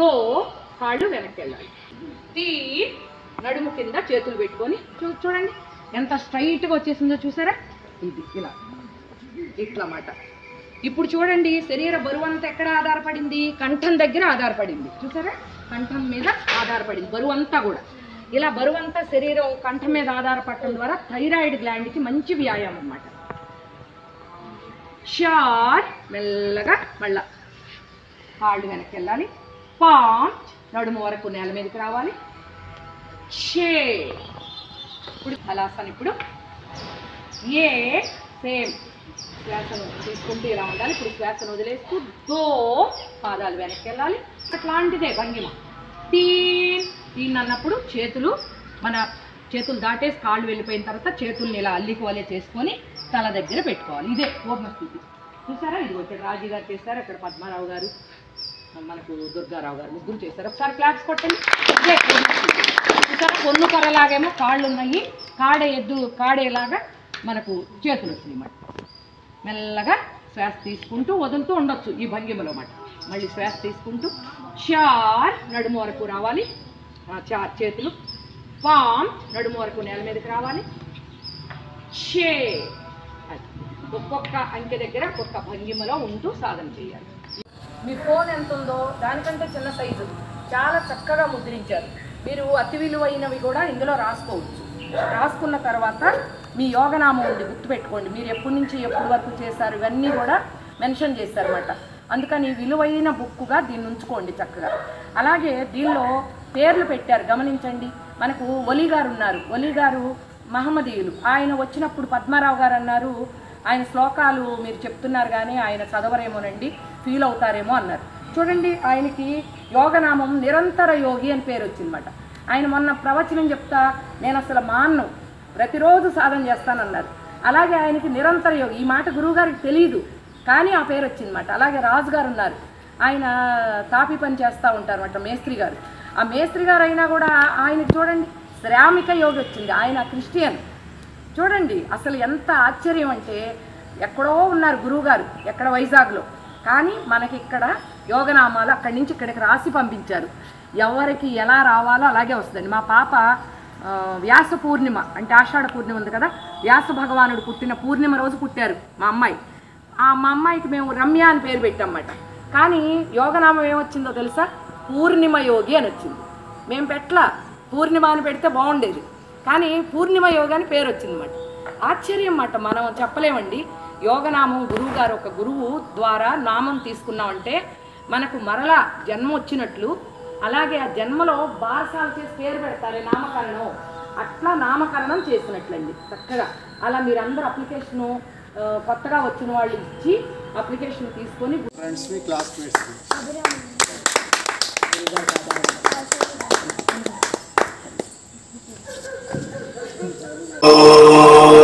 దో కాళ్ళు వెనక్కి వెళ్ళాలి. తీ నడుము కింద చేతులు పెట్టుకొని చూడండి ఎంత స్ట్రైట్గా వచ్చేసిందో చూసారా. ఇది ఇలా ఇట్లా మాట. ఇప్పుడు చూడండి శరీర బరువు అంతా ఎక్కడ ఆధారపడింది? కంఠం దగ్గర ఆధారపడింది. చూసారా, కంఠం మీద ఆధారపడింది బరువు అంతా కూడా. ఇలా బరువు అంతా శరీరం కంఠం మీద ఆధారపడటం ద్వారా థైరాయిడ్ గ్లాండ్కి మంచి వ్యాయామం అన్నమాట. షార్ మెల్లగా మళ్ళా కాళ్ళు వెనక్కి వెళ్ళాలి. పామ్ నడుము వరకు నేల మీదకి రావాలి. షే ఇప్పుడు హలాసన్. ఇప్పుడు ఏ సేమ్ శ్వాసను తీసుకుంటూ ఇలా ఉండాలి. ఇప్పుడు శ్వాసను వదిలేస్తూ దో పాదాలు వెనక్కి వెళ్ళాలి. అట్లాంటిదే భంగిమ. తీన్ అన్నప్పుడు చేతులు మన చేతులు దాటేసి కాళ్ళు వెళ్ళిపోయిన తర్వాత చేతుల్ని ఇలా అల్లికోలే చేసుకొని తల దగ్గర పెట్టుకోవాలి. ఇదే పూర్ణస్థితి. చూసారా, ఇది ఒకటి రాజు గారు చేశారు, అక్కడ పద్మారావు గారు, మనకు దుర్గారావు గారు ముగ్గురు చేశారు. ఒకసారి క్లాప్స్ కొట్టండి. ఇదే పూర్ణస్థితి. చూసారా, పొన్ను కర్రలాగేమో కాళ్ళు ఉన్నాయి, కాడేలాగా మనకు చేతులు వచ్చినాయి అన్నమాట. మెల్లగా శ్వాస తీసుకుంటూ వదులుతూ ఉండొచ్చు ఈ భంగిమలో మాట. మళ్ళీ శ్వాస తీసుకుంటూ చార్ నడుము వరకు రావాలి. చార్ చేతులు. పామ్ నడుము వరకు నేల మీదకి రావాలి. షే ఒక్కొక్క అంకె దగ్గర ఒక్కొక్క భంగిమలో ఉంటూ సాధన చేయాలి. మీ ఫోన్ ఎంత ఉందో దానికంటే చిన్న సైజు చాలా చక్కగా ముద్రించారు. మీరు అతి విలువైనవి కూడా ఇందులో రాసుకోవచ్చు. రాసుకున్న తర్వాత మీ యోగనామం ఉంది, గుర్తుపెట్టుకోండి. మీరు ఎప్పటి నుంచి ఎప్పటి వరకు చేశారు ఇవన్నీ కూడా మెన్షన్ చేశారన్నమాట. అందుకని విలువైన బుక్కుగా దీన్ని ఉంచుకోండి చక్కగా. అలాగే దీనిలో పేర్లు పెట్టారు, గమనించండి. మనకు ఒలి గారు ఉన్నారు. ఒలి గారు మహమ్మదీయులు. ఆయన వచ్చినప్పుడు పద్మారావు గారు అన్నారు, ఆయన శ్లోకాలు మీరు చెప్తున్నారు కానీ ఆయన చదవరేమోనండి, ఫీల్ అవుతారేమో అన్నారు. చూడండి, ఆయనకి యోగనామం నిరంతర యోగి అని పేరు వచ్చిందన్నమాట. ఆయన మొన్న ప్రవచనం చెప్తా నేను అసలు మాన్ను, ప్రతిరోజు సాధన చేస్తానన్నారు. అలాగే ఆయనకి నిరంతర యోగి. ఈ మాట గురువుగారికి తెలియదు కానీ ఆ పేరు వచ్చిందన్నమాట. అలాగే రాజు గారు ఉన్నారు, ఆయన తాపి పని చేస్తూ ఉంటారు అన్నమాట, మేస్త్రి గారు. ఆ మేస్త్రి గారు అయినా కూడా ఆయనకి చూడండి శ్రామిక యోగి వచ్చింది. ఆయన క్రిస్టియన్. చూడండి అసలు ఎంత ఆశ్చర్యం అంటే, ఎక్కడో ఉన్నారు గురువుగారు, ఎక్కడ వైజాగ్లో, కానీ మనకి ఇక్కడ యోగనామాలు అక్కడి నుంచి ఇక్కడికి రాసి పంపించారు. ఎవరికి ఎలా రావాలో అలాగే వస్తుందండి. మా పాప వ్యాస పూర్ణిమ అంటే ఆషాఢ పూర్ణిమ ఉంది కదా, వ్యాస భగవానుడు పుట్టిన పూర్ణిమ రోజు పుట్టారు మా అమ్మాయి. మా అమ్మాయికి మేము రమ్య అని పేరు పెట్టామన్నమాట. కానీ యోగనామం ఏమొచ్చిందో తెలుసా? పూర్ణిమ యోగి అని వచ్చింది. మేము పెట్లా, పూర్ణిమ అని పెడితే బాగుండేది, కానీ పూర్ణిమ యోగి అని పేరు వచ్చిందన్నమాట. ఆశ్చర్యం అన్నమాట, మనం చెప్పలేమండి. యోగనామం గురువు గారు, ఒక గురువు ద్వారా నామం తీసుకున్నామంటే మనకు మరలా జన్మ వచ్చినట్లు. అలాగే ఆ జన్మలో బారసాలు చేసి పేరు పెడతారే నామకరణం, అట్లా నామకరణం చేసినట్లండి చక్కగా. అలా మీరందరూ అప్లికేషను కొత్తగా వచ్చిన వాళ్ళు ఇచ్చి అప్లికేషన్ తీసుకొని ఫ్రెండ్స్ మీ క్లాస్మేట్స్ Oh